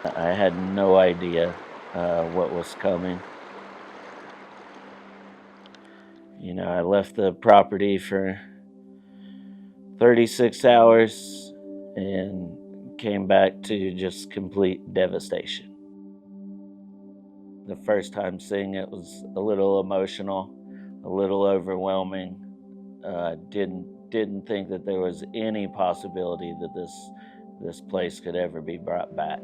I had no idea what was coming. You know, I left the property for 36 hours and came back to just complete devastation. The first time seeing it was a little emotional, a little overwhelming. Didn't think that there was any possibility that this place could ever be brought back.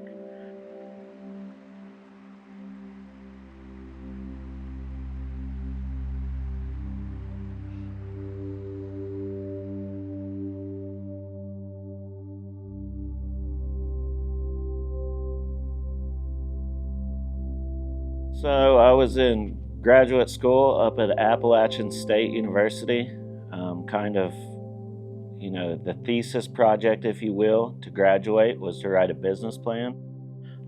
So I was in graduate school up at Appalachian State University, kind of, you know, the thesis project, if you will, to graduate was to write a business plan.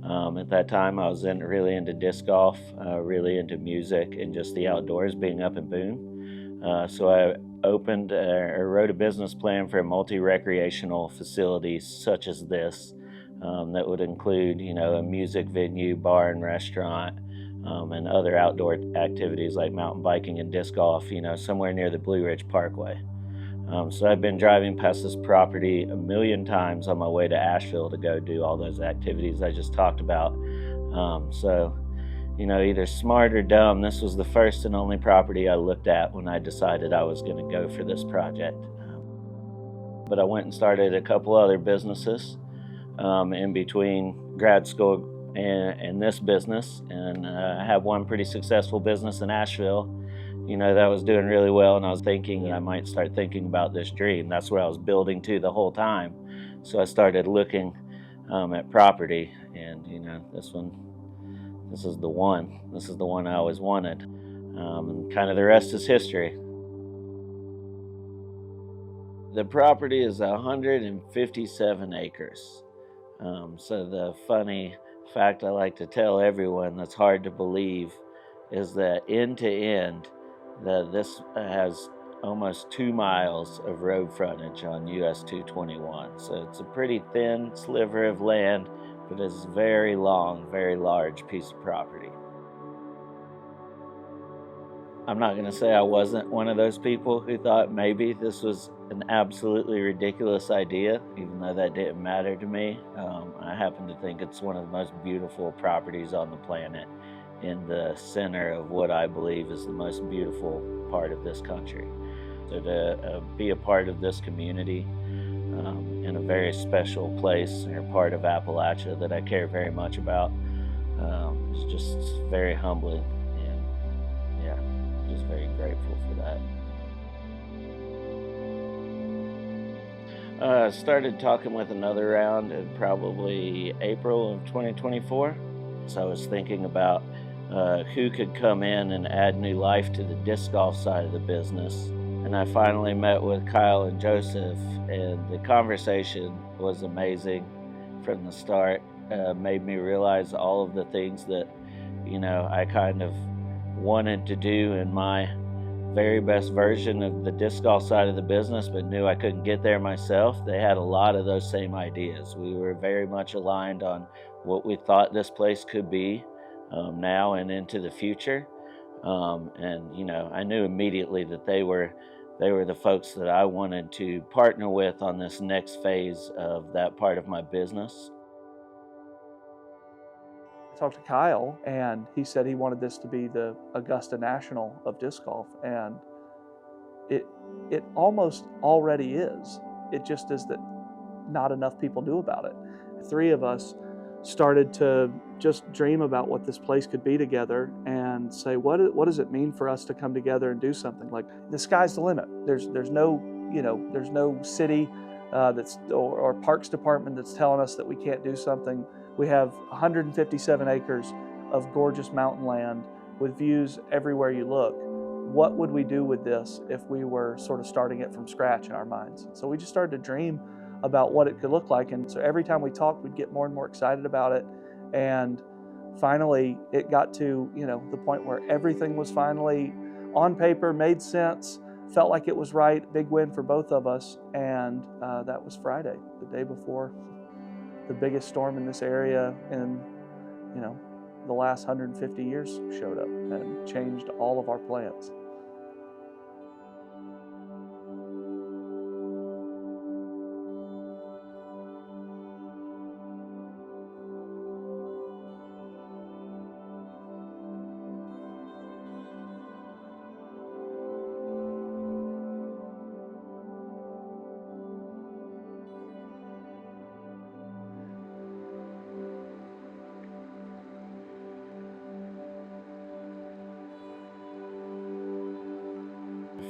At that time, I was really into disc golf, really into music and just the outdoors, being up in Boone. So I opened or wrote a business plan for a multi-recreational facility such as this, that would include, you know, a music venue, bar and restaurant, and other outdoor activities like mountain biking and disc golf, you know, somewhere near the Blue Ridge Parkway. So I've been driving past this property a million times on my way to Asheville to go do all those activities I just talked about. So, you know, either smart or dumb, this was the first and only property I looked at when I decided I was going to go for this project. But I went and started a couple other businesses in between grad school and this business, and I had one pretty successful business in Asheville, you know, that was doing really well, and I was thinking I might start thinking about this dream. That's where I was building to the whole time. So I started looking at property, and you know, this is the one. This is the one I always wanted, and kind of the rest is history. The property is 157 acres. So the funny fact I like to tell everyone that's hard to believe is that end to end, this has almost 2 miles of road frontage on US 221. So it's a pretty thin sliver of land, but it's a very long, very large piece of property. I'm not going to say I wasn't one of those people who thought maybe this was an absolutely ridiculous idea, even though that didn't matter to me. I happen to think it's one of the most beautiful properties on the planet, in the center of what I believe is the most beautiful part of this country. So to be a part of this community in a very special place, or part of Appalachia that I care very much about, is just very humbling, and yeah, just very grateful for that. Started talking with another round in probably April of 2024. So I was thinking about who could come in and add new life to the disc golf side of the business. And I finally met with Kyle and Joseph, and the conversation was amazing from the start. Made me realize all of the things that, you know, I kind of wanted to do in my very best version of the disc golf side of the business, but knew I couldn't get there myself. They had a lot of those same ideas. We were very much aligned on what we thought this place could be now and into the future. And you know, I knew immediately that they were the folks that I wanted to partner with on this next phase of that part of my business. I talked to Kyle, and he said he wanted this to be the Augusta National of disc golf, and it almost already is. It just is that not enough people knew about it. Three of us started to just dream about what this place could be together, and say, what does it mean for us to come together and do something? Like, the sky's the limit. There's no, you know, there's no city or parks department that's telling us that we can't do something. We have 157 acres of gorgeous mountain land with views everywhere you look. What would we do with this if we were sort of starting it from scratch in our minds? So we just started to dream about what it could look like. And so every time we talked, we'd get more and more excited about it. And finally, it got to, you know, the point where everything was finally on paper, made sense, felt like it was right. Big win for both of us. And that was Friday, the day before the biggest storm in this area in, you know, the last 150 years showed up and changed all of our plans.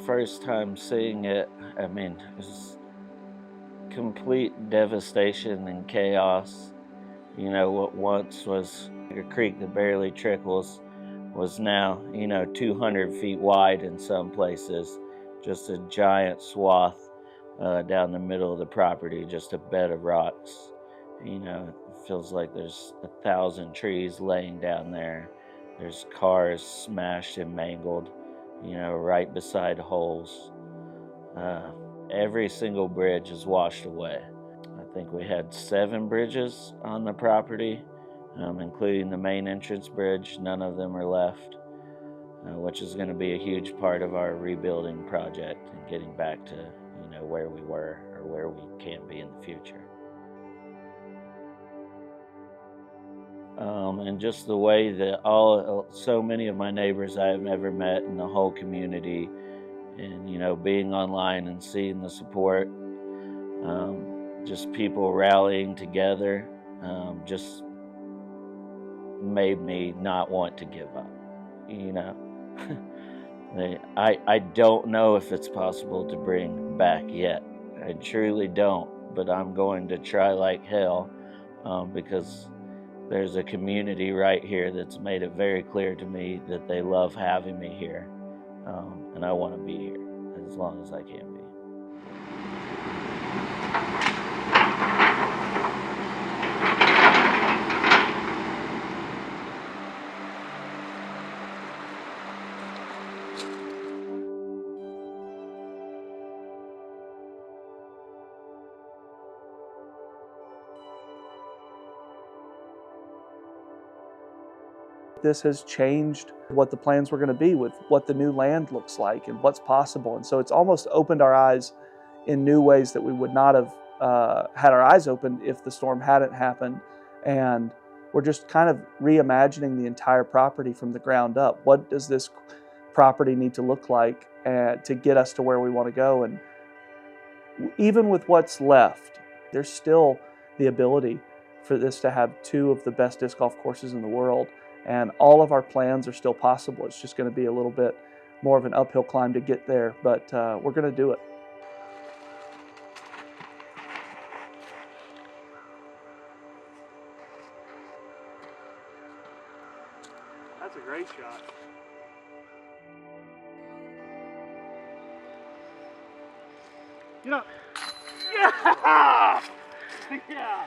First time seeing it, I mean, it was complete devastation and chaos. You know, what once was a creek that barely trickles was now, 200 feet wide in some places. Just a giant swath down the middle of the property, just a bed of rocks. It feels like there's 1,000 trees laying down there. There's cars smashed and mangled, right beside holes. Every single bridge is washed away. I think we had 7 bridges on the property, including the main entrance bridge. None of them are left, which is going to be a huge part of our rebuilding project and getting back to, where we were or where we can be in the future. And just the way that so many of my neighbors I have never met in the whole community, and being online and seeing the support, just people rallying together, just made me not want to give up. I don't know if it's possible to bring back yet. I truly don't, but I'm going to try like hell, because there's a community right here that's made it very clear to me that they love having me here, and I want to be here as long as I can be. This has changed what the plans were going to be, with what the new land looks like and what's possible. And so it's almost opened our eyes in new ways that we would not have had our eyes opened if the storm hadn't happened. And we're just kind of reimagining the entire property from the ground up. What does this property need to look like to get us to where we want to go? And even with what's left, there's still the ability for this to have 2 of the best disc golf courses in the world. And all of our plans are still possible. It's just going to be a little bit more of an uphill climb to get there, but we're going to do it. That's a great shot. Yeah! Yeah!